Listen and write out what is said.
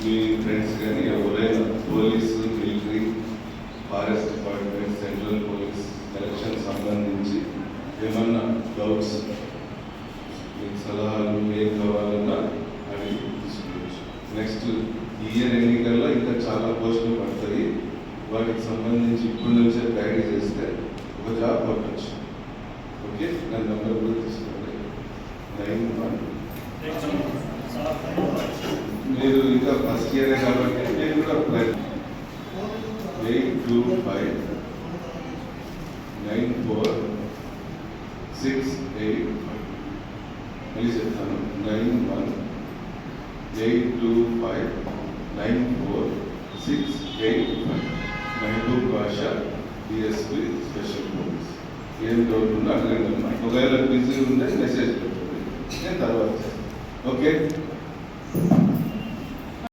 మీ friends కానీ ఎవరైనా police, military, forest department, central police election సంబంధించి ఏమన్నా డౌట్స్, మీకు సలహాలు ఏం కావాలన్నా అడిగి తీసుకోవచ్చు. నెక్స్ట్ ఇయర్ ఎన్నికల్లో ఇంకా చాలా పోస్టులు పడతాయి. వాటికి సంబంధించి ఇప్పటి నుంచే ప్రాక్టీస్ చేస్తే ఒక జాబ్ కొట్టచ్చు. ఓకే, నా నెంబర్ కూడా తీసుకోండి. 91. మీరు ఇంకా ఫస్ట్ ఇయరే కాబట్టి నేను కూడా 825 9468. మళ్ళీ చెప్తాను, 91 825 9468. మహబూబ్ బాషా, డిఎస్పీ, స్పెషల్ పోలీస్. ఏం డౌట్ ఉన్నా అడగండి. ఒకవేళ బిజీ ఉంటే మెసేజ్ పెట్టండి, నేను తర్వాత. ఓకే.